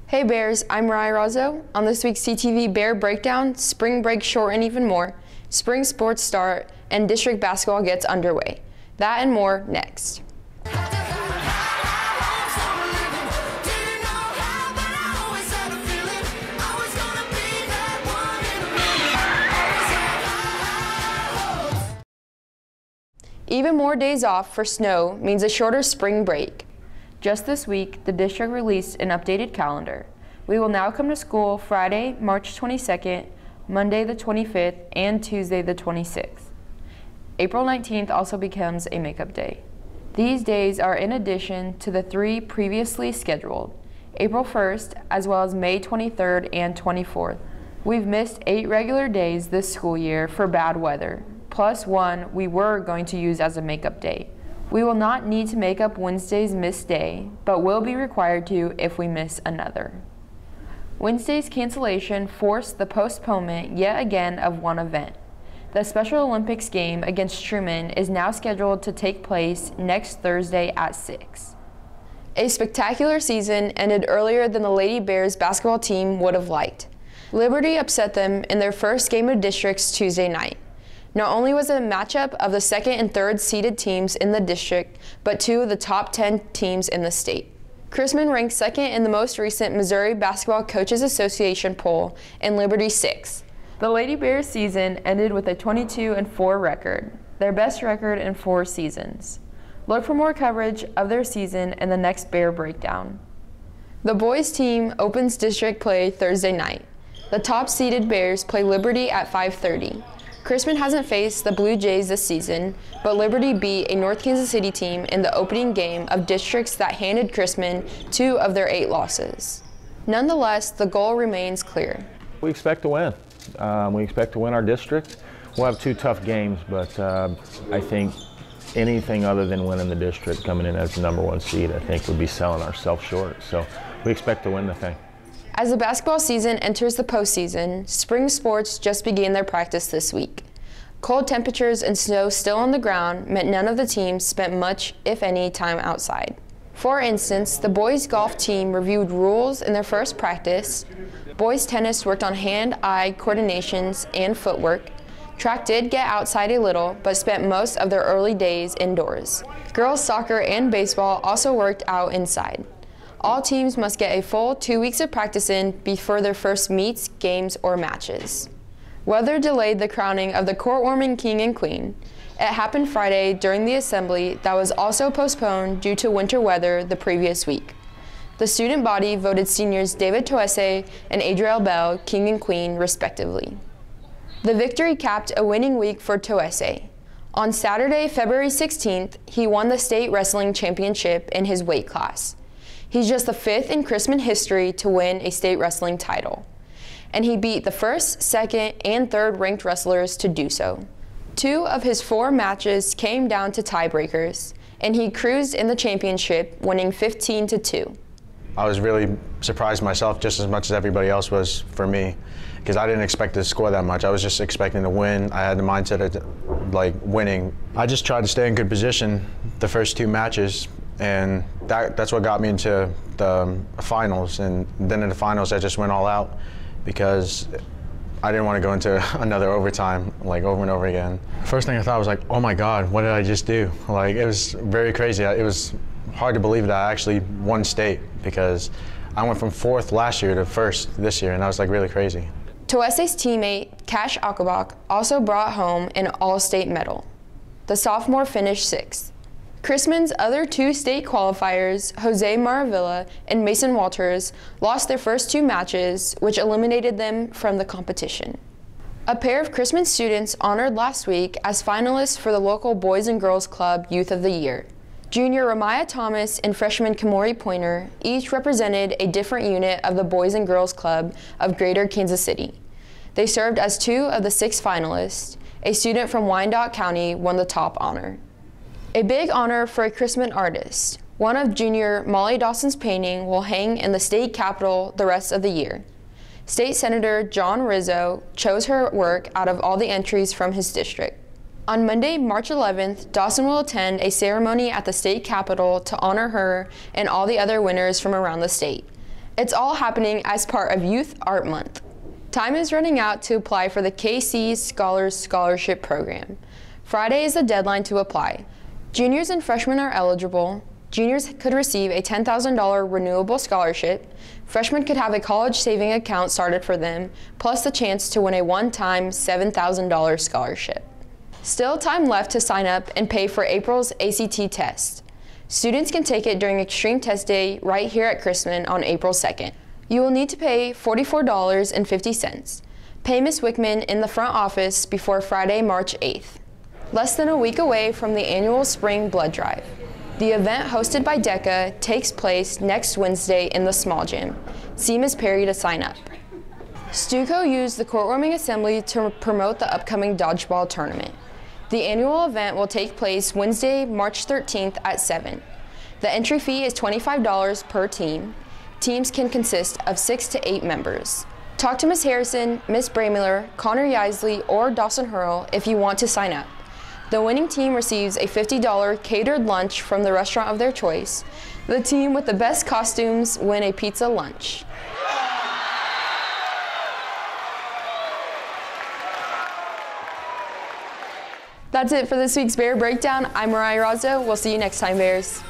Hey Bears, I'm Ryan Razzo. On this week's CTV Bear Breakdown, spring break short and even more, spring sports start, and district basketball gets underway. That and more next. Even more days off for snow means a shorter spring break. Just this week, the district released an updated calendar. We will now come to school Friday, March 22nd, Monday the 25th, and Tuesday the 26th. April 19th also becomes a makeup day. These days are in addition to the 3 previously scheduled, April 1st, as well as May 23rd and 24th. We've missed 8 regular days this school year for bad weather, plus 1 we were going to use as a makeup day. We will not need to make up Wednesday's missed day, but will be required to if we miss another. Wednesday's cancellation forced the postponement yet again of one event. The Special Olympics game against Truman is now scheduled to take place next Thursday at 6. A spectacular season ended earlier than the Lady Bears basketball team would have liked. Liberty upset them in their first game of districts Tuesday night. Not only was it a matchup of the 2nd and 3rd seeded teams in the district, but 2 of the top 10 teams in the state. Chrisman ranked 2nd in the most recent Missouri Basketball Coaches Association poll, and Liberty 6th. The Lady Bears season ended with a 22-4 record, their best record in 4 seasons. Look for more coverage of their season in the next Bear Breakdown. The boys team opens district play Thursday night. The top seeded Bears play Liberty at 5:30. Chrisman hasn't faced the Blue Jays this season, but Liberty beat a North Kansas City team in the opening game of districts that handed Chrisman 2 of their 8 losses. Nonetheless, the goal remains clear. We expect to win. We expect to win our district. We'll have 2 tough games, but I think anything other than winning the district, coming in as the #1 seed, I think would be selling ourselves short. So we expect to win the thing. As the basketball season enters the postseason, spring sports just began their practice this week. Cold temperatures and snow still on the ground meant none of the teams spent much, if any, time outside. For instance, the boys golf team reviewed rules in their first practice. Boys tennis worked on hand-eye coordinations and footwork. Track did get outside a little, but spent most of their early days indoors. Girls soccer and baseball also worked out inside. All teams must get a full 2 weeks of practice in before their first meets, games, or matches. Weather delayed the crowning of the court-warming king and queen. It happened Friday during the assembly that was also postponed due to winter weather the previous week. The student body voted seniors David Toese and Adriel Bell king and queen, respectively. The victory capped a winning week for Toese. On Saturday, February 16th, he won the state wrestling championship in his weight class. He's just the 5th in Chrisman history to win a state wrestling title. And he beat the 1st, 2nd, and 3rd ranked wrestlers to do so. 2 of his 4 matches came down to tiebreakers, and he cruised in the championship, winning 15-2. I was really surprised myself just as much as everybody else was for me, because I didn't expect to score that much. I was just expecting to win. I had the mindset of winning. I just tried to stay in good position the first 2 matches. And that's what got me into the finals. And then in the finals, I just went all out because I didn't want to go into another overtime, over and over again. First thing I thought was oh my God, what did I just do? It was very crazy. It was hard to believe that I actually won state, because I went from 4th last year to 1st this year, and that was really crazy. Toese's teammate, Cash Akabak, also brought home an all-state medal. The sophomore finished 6th. Chrisman's other 2 state qualifiers, Jose Maravilla and Mason Walters, lost their first 2 matches, which eliminated them from the competition. A pair of Chrisman students honored last week as finalists for the local Boys and Girls Club Youth of the Year. Junior Ramaya Thomas and freshman Kamori Pointer each represented a different unit of the Boys and Girls Club of Greater Kansas City. They served as 2 of the 6 finalists. A student from Wyandotte County won the top honor. A big honor for a Chrisman artist. One of junior Molly Dawson's painting will hang in the state capitol the rest of the year. State Senator John Rizzo chose her work out of all the entries from his district. On Monday, March 11th, Dawson will attend a ceremony at the state capitol to honor her and all the other winners from around the state. It's all happening as part of Youth Art Month. Time is running out to apply for the KC Scholars Scholarship Program. Friday is the deadline to apply. Juniors and freshmen are eligible. Juniors could receive a $10,000 renewable scholarship. Freshmen could have a college saving account started for them, plus the chance to win a one-time $7,000 scholarship. Still time left to sign up and pay for April's ACT test. Students can take it during Extreme Test Day right here at Chrisman on April 2nd. You will need to pay $44.50. Pay Ms. Wickman in the front office before Friday, March 8th. Less than a week away from the annual Spring Blood Drive. The event, hosted by DECA, takes place next Wednesday in the small gym. See Ms. Perry to sign up. Stuco used the courtrooming assembly to promote the upcoming dodgeball tournament. The annual event will take place Wednesday, March 13th at 7. The entry fee is $25 per team. Teams can consist of 6 to 8 members. Talk to Ms. Harrison, Ms. Bramiller, Connor Yisley, or Dawson Hurl if you want to sign up. The winning team receives a $50 catered lunch from the restaurant of their choice. The team with the best costumes win a pizza lunch. That's it for this week's Bear Breakdown. I'm Mariah Razzo. We'll see you next time, Bears.